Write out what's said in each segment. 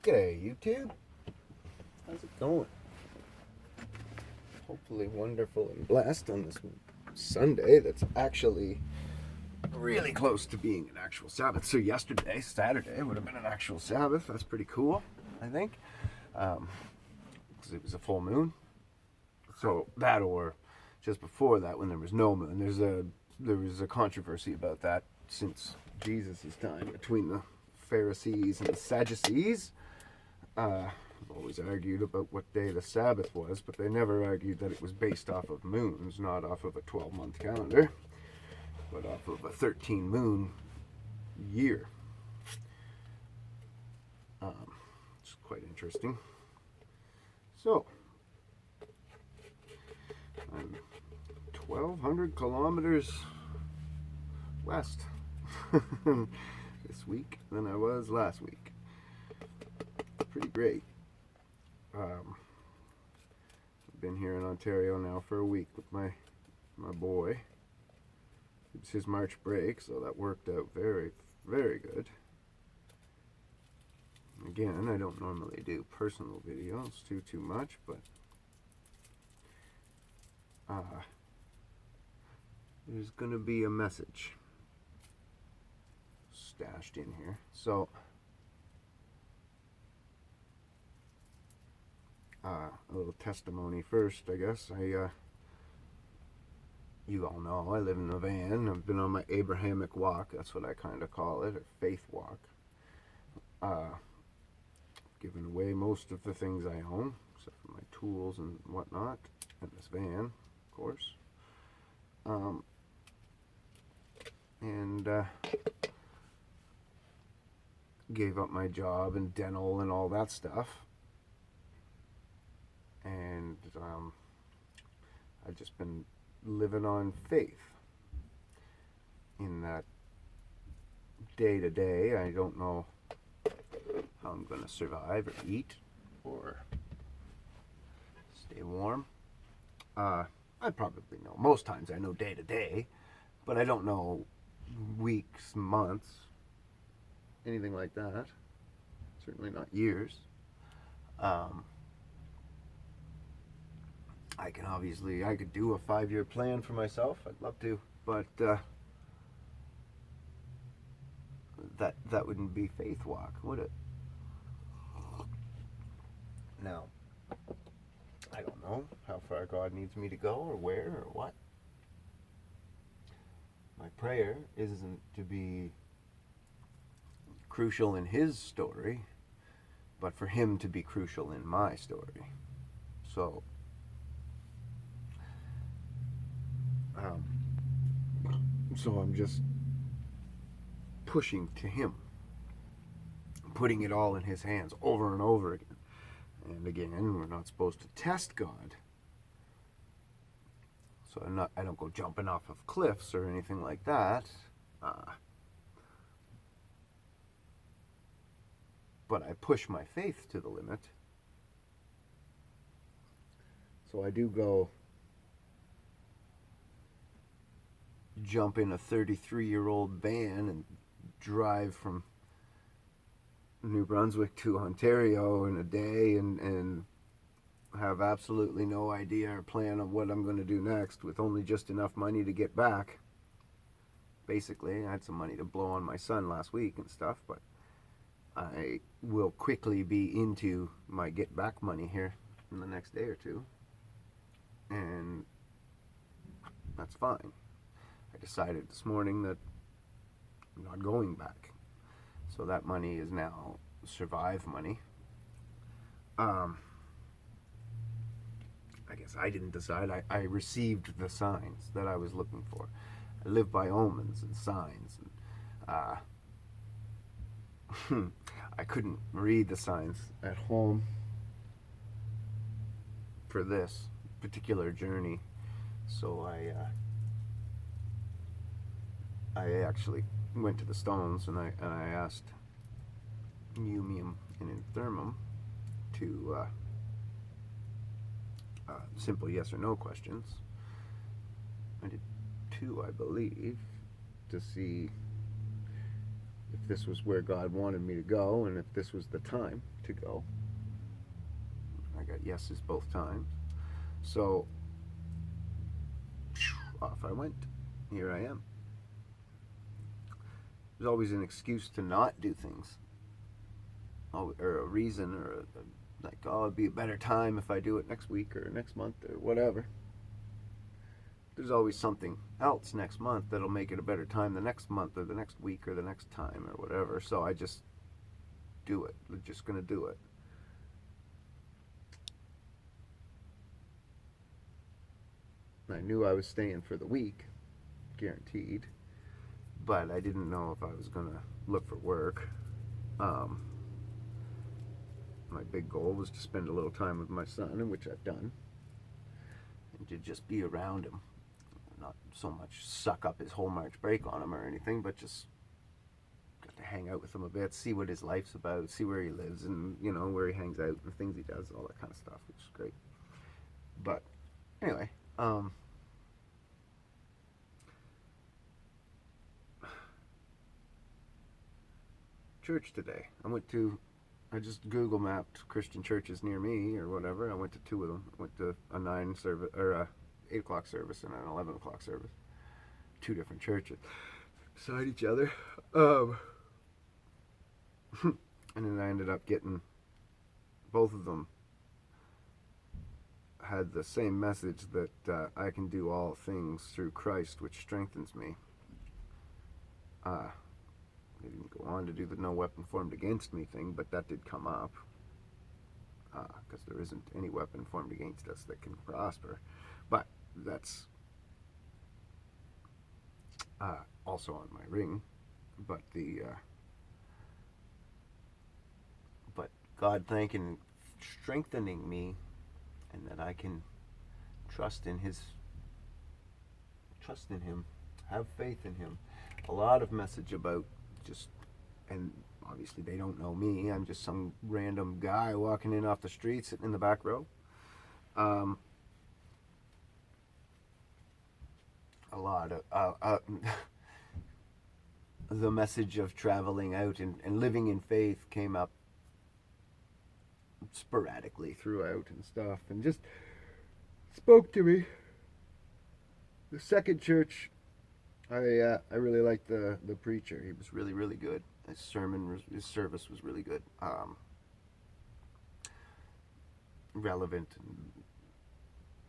G'day, YouTube. How's it going? Hopefully wonderful and blessed on this Sunday that's actually really close to being an actual Sabbath. So yesterday, Saturday, would have been an actual Sabbath. That's pretty cool, I think, because it was a full moon. So that, or just before that when there was no moon. There was a controversy about that since Jesus' time between the Pharisees and the Sadducees. I've always argued about what day the Sabbath was, but they never argued that it was based off of moons, not off of a 12-month calendar, but off of a 13-moon year. It's quite interesting. So, I'm 1,200 kilometers west this week than I was last week. Pretty great. I've been here in Ontario now for a week with my boy. It's his March break, so that worked out very, very good. Again, I don't normally do personal videos too much, but there's gonna be a message stashed in here. So a little testimony first, I guess. You all know I live in a van. I've been on my Abrahamic walk. That's what I kind of call it, a faith walk. Given away most of the things I own, except for my tools and whatnot, and this van, of course. Gave up my job and dental and all that stuff. And I've just been living on faith in that day to day. I don't know how I'm going to survive or eat or stay warm. I probably know. Most times I know day to day, but I don't know weeks, months, anything like that. Certainly not years. I could do a 5-year plan for myself. I'd love to, but that wouldn't be faith walk, would it? Now, I don't know how far God needs me to go or where or what. My prayer isn't to be crucial in his story, but for him to be crucial in my story. So I'm just pushing to him, putting it all in his hands over and over again. And again, we're not supposed to test God. So I don't go jumping off of cliffs or anything like that. But I push my faith to the limit. So I do go jump in a 33-year-old van and drive from New Brunswick to Ontario in a day and have absolutely no idea or plan of what I'm going to do next with only just enough money to get back. Basically, I had some money to blow on my son last week and stuff, but I will quickly be into my get back money here in the next day or two. And that's fine. I decided this morning that I'm not going back. So that money is now survive money. I guess I didn't decide. I received the signs that I was looking for. I live by omens and signs. And, I couldn't read the signs at home for this particular journey. So I actually went to the Stones and I asked Umium and Inthermum to simple yes or no questions. I did 2, I believe, to see if this was where God wanted me to go and if this was the time to go. I got yeses both times. So off I went. Here I am. There's always an excuse to not do things, or a reason, or like, oh, it'd be a better time if I do it next week or next month or whatever. There's always something else next month that'll make it a better time the next month or the next week or the next time or whatever. So I just do it. We're just going to do it. I knew I was staying for the week, guaranteed, but I didn't know if I was going to look for work. My big goal was to spend a little time with my son, which I've done, and to just be around him. Not so much suck up his whole March break on him or anything, but just got to hang out with him a bit, see what his life's about, see where he lives, and where he hangs out and things he does, all that kind of stuff, which is great. But anyway, church today. I just Google mapped Christian churches near me or whatever. I went to two of them. I went to a 9 service or a 8 o'clock service and an 11 o'clock service. Two different churches beside each other. And then I ended up getting both of them had the same message that I can do all things through Christ, which strengthens me. They didn't go on to do the no weapon formed against me thing, but that did come up. Because there isn't any weapon formed against us that can prosper. But that's also on my ring. But but God strengthening me, and that I can trust in Him, have faith in Him. A lot of message about and obviously they don't know me. I'm just some random guy walking in off the street, sitting in the back row. A lot of the message of traveling out and living in faith came up sporadically throughout and stuff, and just spoke to me. The second church, I really liked the preacher. He was really, really good. His service was really good. Relevant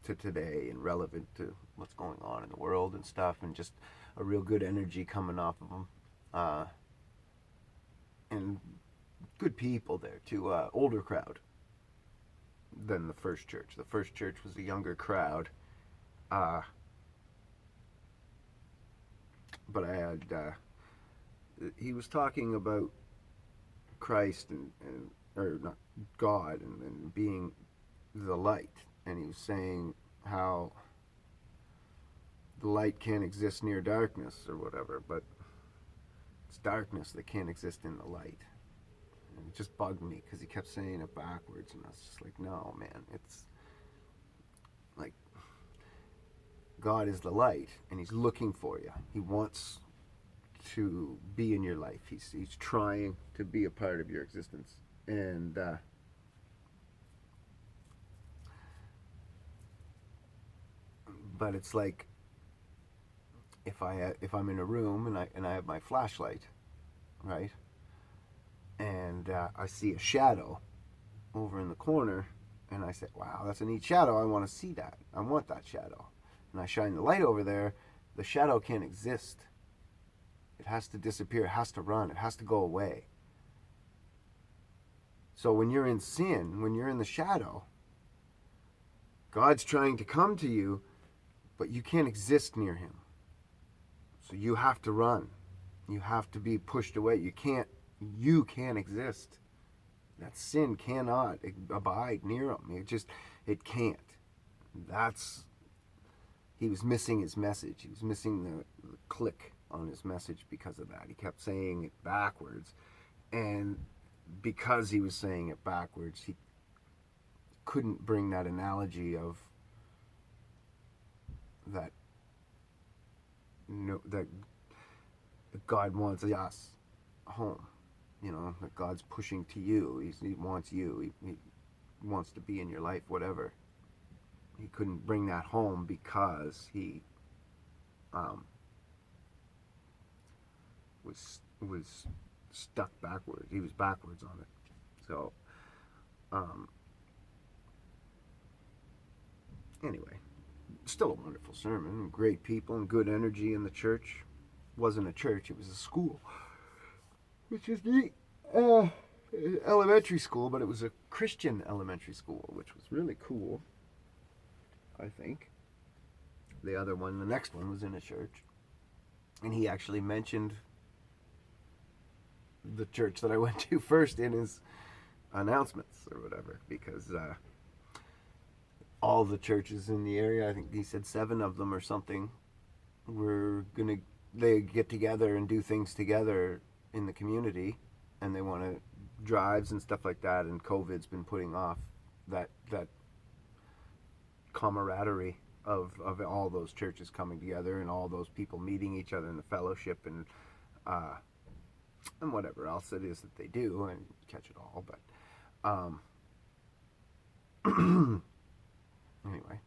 to today and relevant to what's going on in the world and stuff, and just a real good energy coming off of him. And good people there too. Older crowd than the first church. The first church was a younger crowd. But I had he was talking about Christ and or not God and being the light, and he was saying how the light can't exist near darkness or whatever, but it's darkness that can't exist in the light. And it just bugged me because he kept saying it backwards, and I was just like, no, man, it's like God is the light, and He's looking for you. He wants to be in your life. He's trying to be a part of your existence, and but it's like if I'm in a room and I have my flashlight, right, and I see a shadow over in the corner, and I say, wow, that's a neat shadow. I want to see that. I want that shadow. And I shine the light over there, the shadow can't exist. It has to disappear. It has to run. It has to go away. So when you're in sin, when you're in the shadow, God's trying to come to you, but you can't exist near Him. So you have to run. You have to be pushed away. You can't exist. That sin cannot abide near Him. It can't. He was missing his message. He was missing the click on his message because of that. He kept saying it backwards. And because he was saying it backwards, he couldn't bring that analogy of that God wants us home. You know, that God's pushing to you. He wants you. He wants to be in your life, whatever. He couldn't bring that home because he was stuck backwards. He was backwards on it. So anyway, still a wonderful sermon. Great people and good energy in the church. Wasn't a church, it was a school, which is neat. Elementary school, but it was a Christian elementary school, which was really cool, I think. The next one was in a church. And he actually mentioned the church that I went to first in his announcements or whatever, because all the churches in the area, I think he said 7 of them or something, they get together and do things together in the community, and they want to drives and stuff like that, and COVID's been putting off that camaraderie of all those churches coming together and all those people meeting each other in the fellowship and whatever else it is that they do, and catch it all. But anyway,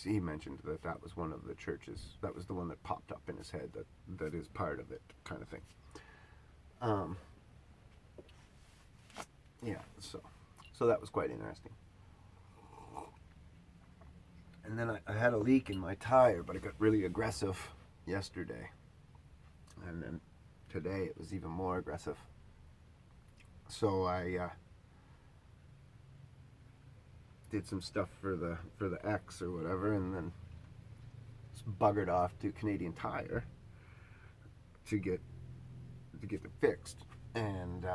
he mentioned that was one of the churches. That was the one that popped up in his head that is part of it, kind of thing. Yeah, so that was quite interesting. And then I had a leak in my tire, but it got really aggressive yesterday. And then today it was even more aggressive. So I did some stuff for the X or whatever, and then buggered off to Canadian Tire to get it fixed. And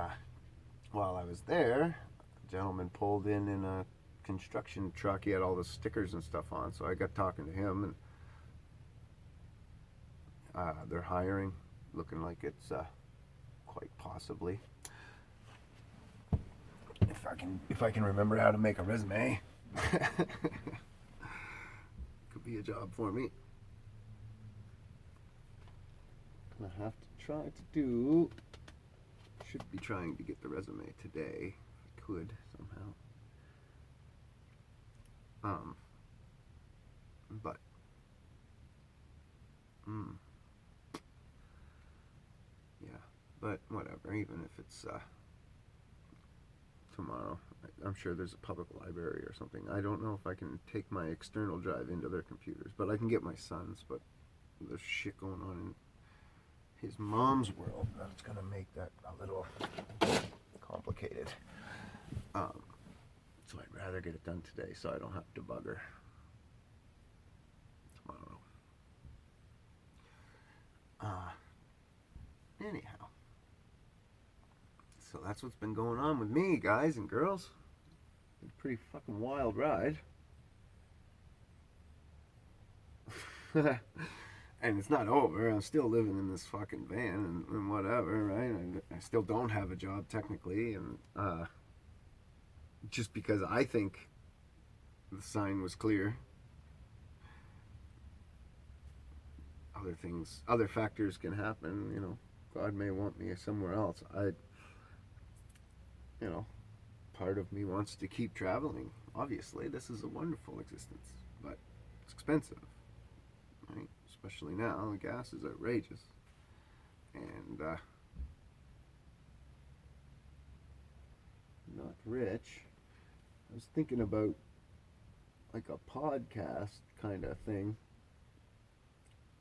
while I was there, a gentleman pulled in a construction truck. He had all the stickers and stuff on, so I got talking to him, and they're hiring, looking like it's quite possibly, if I can remember how to make a resume, could be a job for me. Gonna have to try to do. Should be trying to get the resume today, if I could somehow. But yeah, but whatever. Even if it's tomorrow, I'm sure there's a public library or something. I don't know if I can take my external drive into their computers, but I can get my son's. But there's shit going on in his mom's world that's gonna make that a little complicated. So I'd rather get it done today so I don't have to bug her tomorrow. Anyhow, so that's what's been going on with me, guys and girls. It's a pretty fucking wild ride. And it's not over. I'm still living in this fucking van and whatever, right? I still don't have a job technically, and just because I think the sign was clear. Other factors can happen, you know. God may want me somewhere else. Part of me wants to keep traveling. Obviously, this is a wonderful existence, but it's expensive, right? Especially now, the gas is outrageous. And not rich. I was thinking about like a podcast kind of thing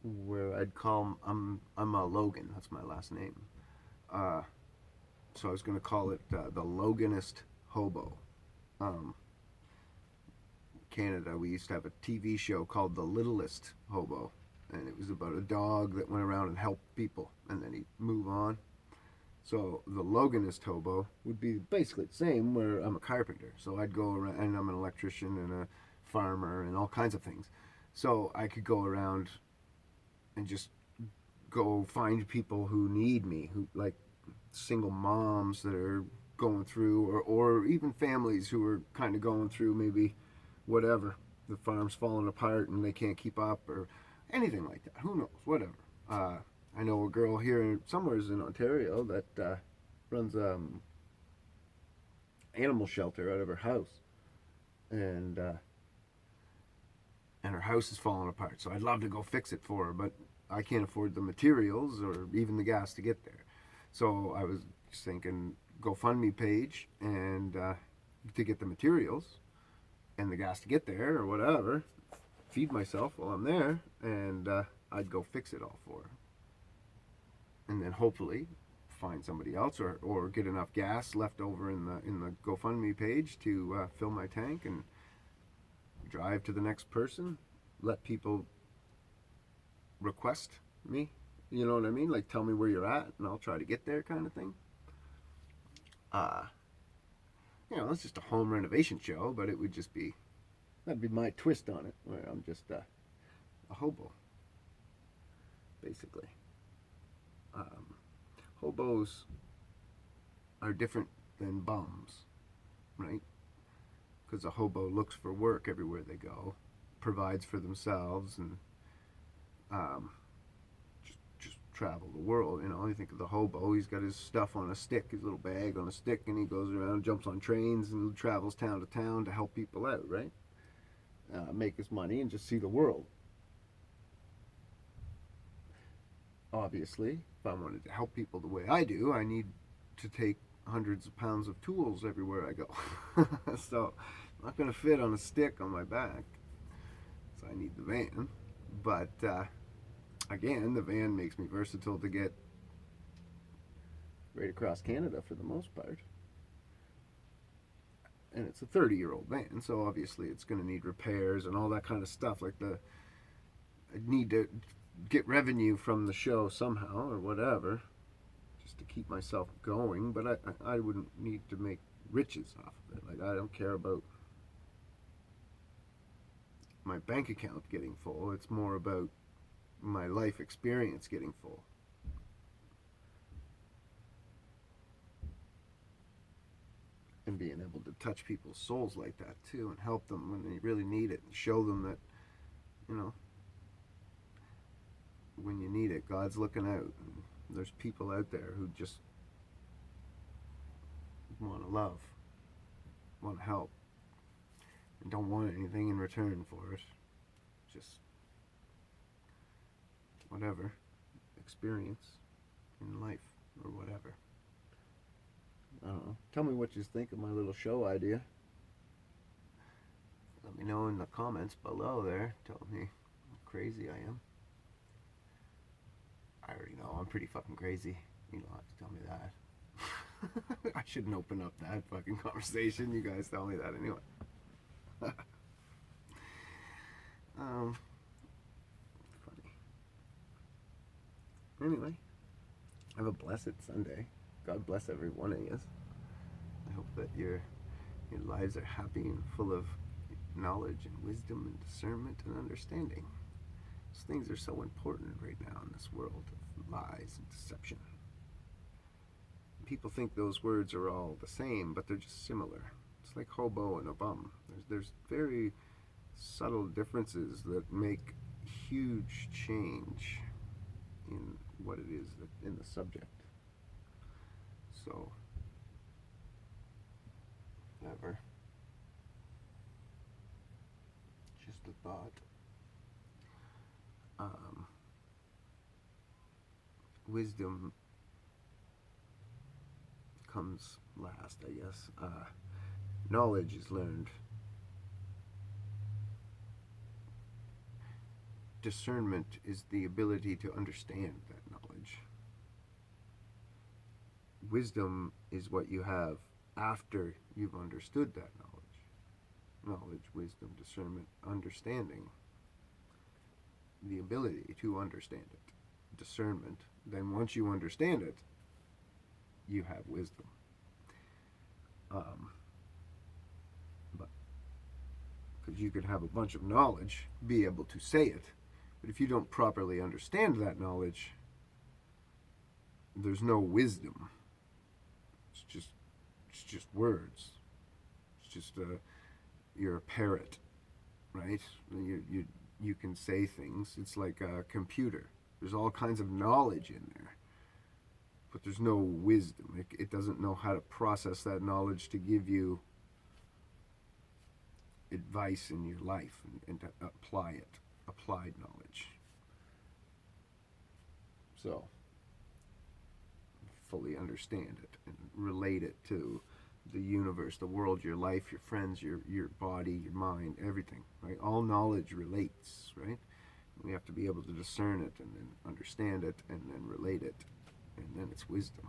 where I'd call I'm a Logan. That's my last name. So I was going to call it the Loganist Hobo. Canada, we used to have a TV show called The Littlest Hobo, and it was about a dog that went around and helped people, and then he'd move on. So the Loganist Hobo would be basically the same, where I'm a carpenter. So I'd go around, and I'm an electrician and a farmer and all kinds of things. So I could go around and just go find people who need me, who like single moms that are going through, or even families who are kind of going through maybe whatever, the farm's falling apart and they can't keep up or anything like that. Who knows? Whatever. I know a girl here somewheres in Ontario that runs animal shelter out of her house, and and her house is falling apart. So I'd love to go fix it for her, but I can't afford the materials or even the gas to get there. So I was thinking GoFundMe page and to get the materials and the gas to get there or whatever, feed myself while I'm there, and I'd go fix it all for her, and then hopefully find somebody else or get enough gas left over in the GoFundMe page to fill my tank and drive to the next person. Let people request me. You know what I mean? Like, tell me where you're at, and I'll try to get there, kind of thing. Uh, it's just a home renovation show, but it would just be that'd be my twist on it, where I'm just a hobo, basically. Um, Hobos are different than bums, right? Because a hobo looks for work everywhere they go, provides for themselves, and um, just travel the world. You think of the hobo, he's got his stuff on a stick, his little bag on a stick, and he goes around, jumps on trains, and travels town to town to help people out, right? Make his money and just see the world. Obviously, if I wanted to help people the way I do, I need to take hundreds of pounds of tools everywhere I go. So I'm not going to fit on a stick on my back. So I need the van. But again, the van makes me versatile to get right across Canada for the most part. And it's a 30-year-old van, so obviously it's going to need repairs and all that kind of stuff. Like I need to get revenue from the show somehow or whatever, just to keep myself going. But I wouldn't need to make riches off of it. Like, I don't care about my bank account getting full. It's more about my life experience getting full. And being able to touch people's souls like that too, and help them when they really need it, and show them that, when you need it, God's looking out. And there's people out there who just want to love, want to help, and don't want anything in return for it. Just whatever experience in life or whatever. I don't know. Tell me what you think of my little show idea. Let me know in the comments below there. Tell me how crazy I am. I already know I'm pretty fucking crazy. You don't have to tell me that. I shouldn't open up that fucking conversation. You guys tell me that anyway. Funny. Anyway, have a blessed Sunday. God bless every one of you. I hope that your lives are happy and full of knowledge and wisdom and discernment and understanding. Those things are so important right now in this world of lies and deception. People think those words are all the same, but they're just similar. It's like hobo and a bum. There's very subtle differences that make huge change in what it is in the subject. So, whatever. Just a thought. Wisdom comes last, I guess. Knowledge is learned. Discernment is the ability to understand that knowledge. Wisdom is what you have after you've understood that knowledge. Knowledge, wisdom, discernment, understanding. The ability to understand it. Discernment. Then once you understand it, you have wisdom. But because you could have a bunch of knowledge, be able to say it, but if you don't properly understand that knowledge, there's no wisdom. It's just words. It's just you're a parrot, right? You can say things. It's like a computer. There's all kinds of knowledge in there, but there's no wisdom. It doesn't know how to process that knowledge to give you advice in your life and to apply it, applied knowledge. So, fully understand it and relate it to the universe, the world, your life, your friends, your body, your mind, everything, right? All knowledge relates, right? We have to be able to discern it and then understand it and then relate it, and then it's wisdom.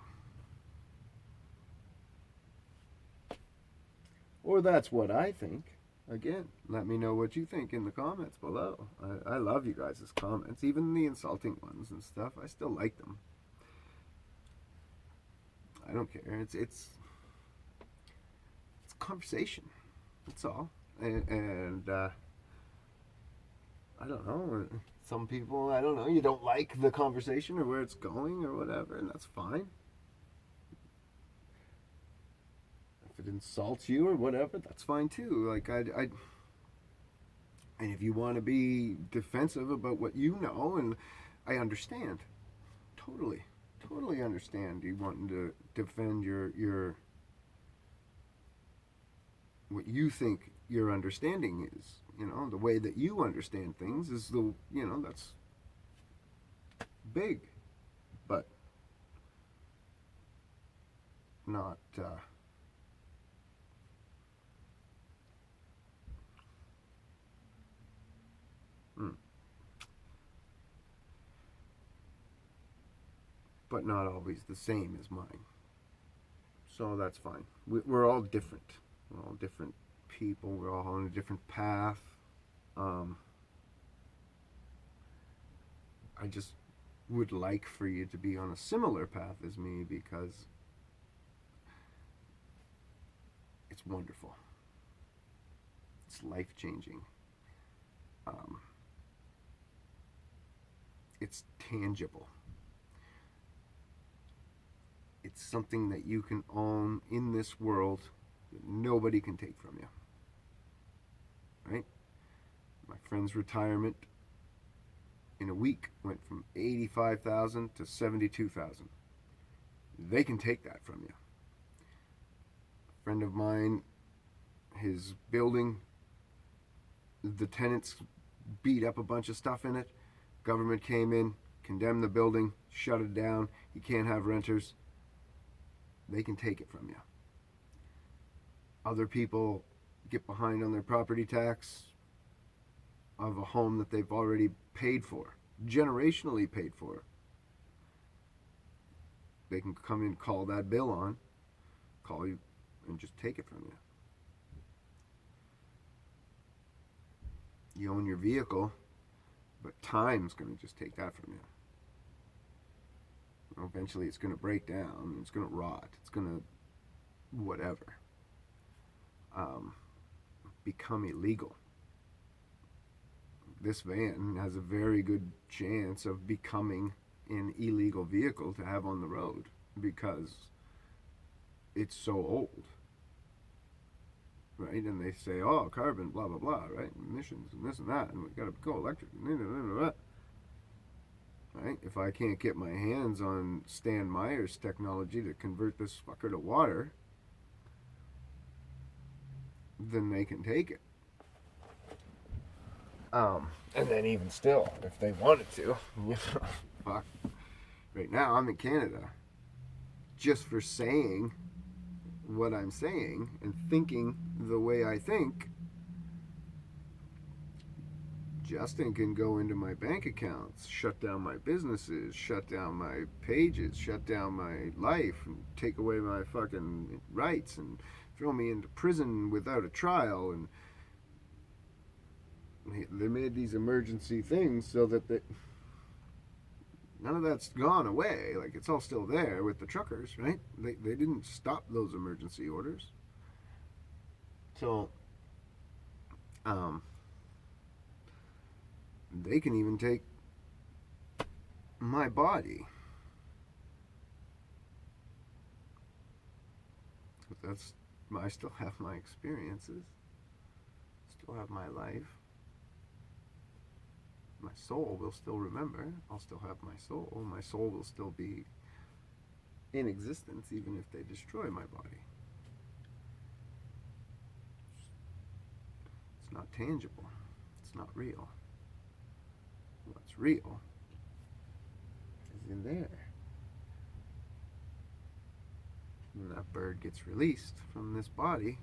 Or that's what I think. Again, let me know what you think in the comments below. I love you guys' comments, even the insulting ones and stuff. I still like them. I don't care. It's conversation. That's all. And I don't know. Some people, I don't know, you don't like the conversation or where it's going or whatever, and that's fine. If it insults you or whatever, that's fine too. Like, and if you want to be defensive about what you know, and I understand. Totally understand you wanting to defend your what you think your understanding is. You know, the way that you understand things is that's big, but not but not always the same as mine. So that's fine. We're all different. We're all different people. We're all on a different path. I just would like for you to be on a similar path as me because it's wonderful. It's life changing. It's tangible. It's something that you can own in this world that nobody can take from you. Right? My friend's retirement in a week went from $85,000 to $72,000. They can take that from you. A friend of mine, his building, the tenants beat up a bunch of stuff in it. Government came in, condemned the building, shut it down. You can't have renters. They can take it from you. Other people get behind on their property tax of a home that they've already paid for, generationally paid for. They can come in, call that bill on, call you, and just take it from you. You own your vehicle, but time's going to just take that from you. Eventually it's going to break down, it's going to rot, it's going to whatever, become illegal. This van has a very good chance of becoming an illegal vehicle to have on the road because it's so old, right? And they say, oh, carbon, blah, blah, blah, right? Emissions and this and that, and we got to go electric, right? If I can't get my hands on Stan Meyer's technology to convert this fucker to water, then they can take it. And then even still, if they wanted to, fuck. Right now I'm in Canada. Just for saying what I'm saying and thinking the way I think, Justin can go into my bank accounts, shut down my businesses, shut down my pages, shut down my life, and take away my fucking rights and throw me into prison without a trial. And they made these emergency things so that none of that's gone away. Like, it's all still there with the truckers, right? They didn't stop those emergency orders. So, they can even take my body. But I still have my experiences, still have my life. my soul will still remember. I'll still have my soul. My soul will still be in existence even if they destroy my body. It's not tangible. It's not real. What's real is in there. When that bird gets released from this body,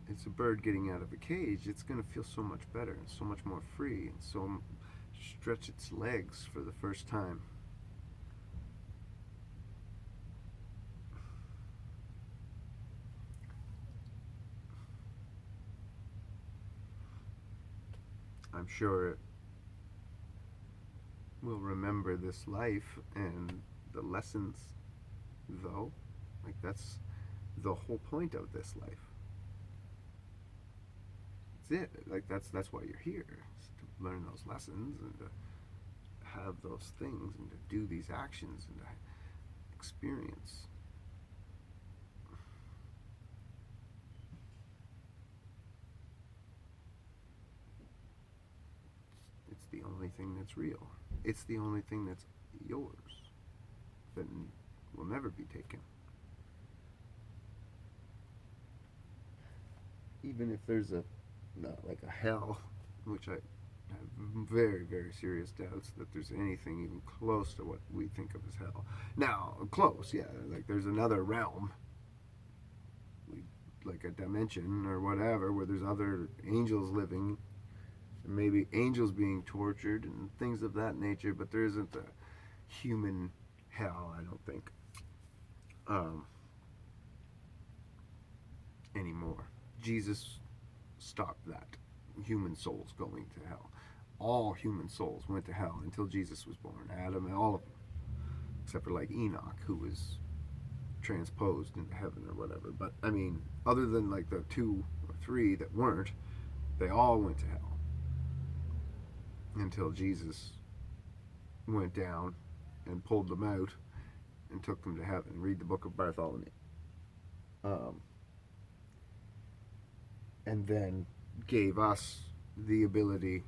it's a bird getting out of a cage. It's going to feel so much better and so much more free, and so stretch its legs for the first time. I'm sure it will remember this life and the lessons, though. Like, that's the whole point of this life. That's it. Like, that's why you're here, is to learn those lessons and to have those things and to do these actions and to experience. It's the only thing that's real. It's the only thing that's yours, that will never be taken. Even if there's like a hell, which I have very, very serious doubts that there's anything even close to what we think of as hell. Now, close, yeah, like there's another realm, like a dimension or whatever, where there's other angels living, and maybe angels being tortured and things of that nature, but there isn't a human hell, I don't think, anymore. Jesus stopped that. Human souls going to hell. All human souls went to hell until Jesus was born. Adam and all of them, except for like Enoch, who was transposed into heaven or whatever. But I mean, other than like the 2 or 3 that weren't, they all went to hell until Jesus went down and pulled them out and took them to heaven. Read the book of Bartholomew. And then gave us the ability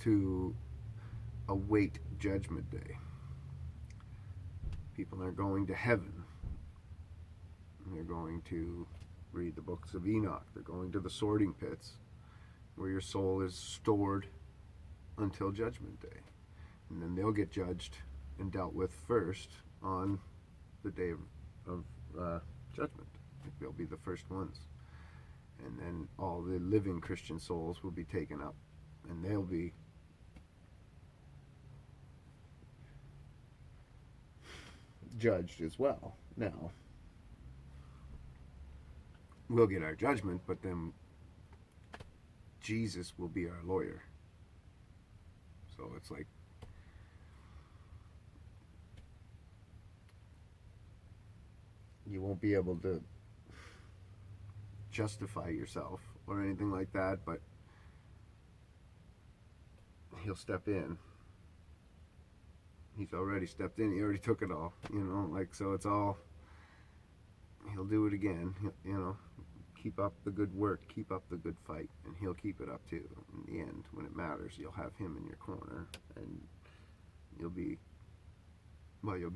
to await Judgment Day. People are going to heaven. They're going to read the books of Enoch. They're going to the sorting pits, where your soul is stored until Judgment Day. And then they'll get judged and dealt with first on the day of judgment. They'll be the first ones. And then all the living Christian souls will be taken up, and they'll be judged as well. Now, we'll get our judgment, but then Jesus will be our lawyer. So it's like, you won't be able to justify yourself or anything like that, but he'll step in. He's already stepped in. He already took it all, like, so it's all, he'll do it again. Keep up the good work, keep up the good fight, and he'll keep it up too. In the end, when it matters, you'll have him in your corner, and you'll be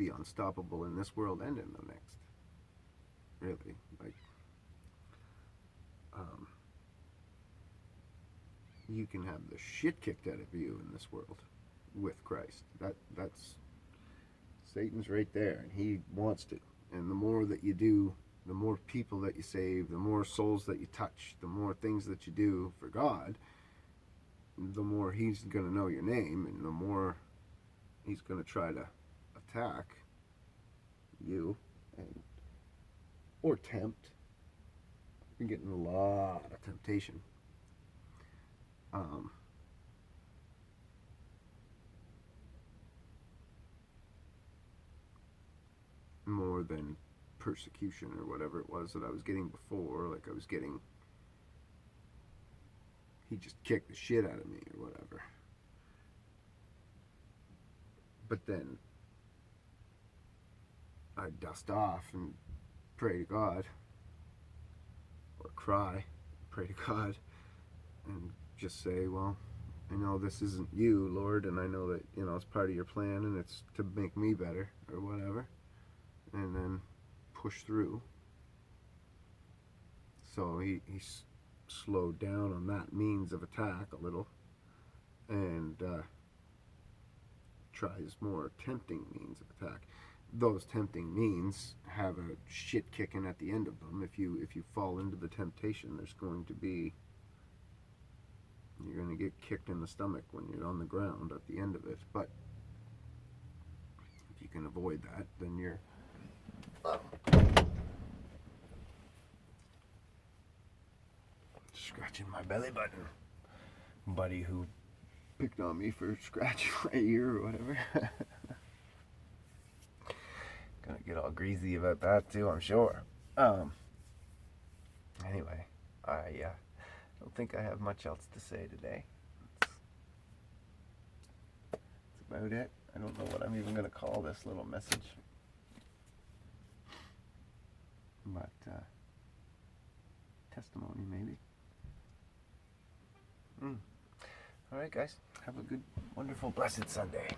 unstoppable in this world and in the next. Really, like, you can have the shit kicked out of you in this world with Christ. That's Satan's right there, and he wants to. And the more that you do, the more people that you save, the more souls that you touch, the more things that you do for God, the more he's going to know your name, and the more he's going to try to attack you or tempt. You're getting a lot of temptation. More than persecution or whatever it was that I was getting before. Like, he just kicked the shit out of me or whatever. But then I'd dust off and pray to God, or cry, pray to God, and just say, well, I know this isn't you, Lord, and I know that, it's part of your plan and it's to make me better or whatever. And then push through. So he slowed down on that means of attack a little and tries more tempting means of attack. Those tempting means have a shit kicking at the end of them. If you fall into the temptation, you're going to get kicked in the stomach when you're on the ground at the end of it. But if you can avoid that, then you're scratching my belly button. Buddy who picked on me for scratching my ear or whatever. Gonna get all greasy about that too, I'm sure. Anyway, I don't think I have much else to say today. That's about it. I don't know what I'm even gonna call this little message. But testimony maybe. Alright guys, have a good, wonderful, blessed Sunday.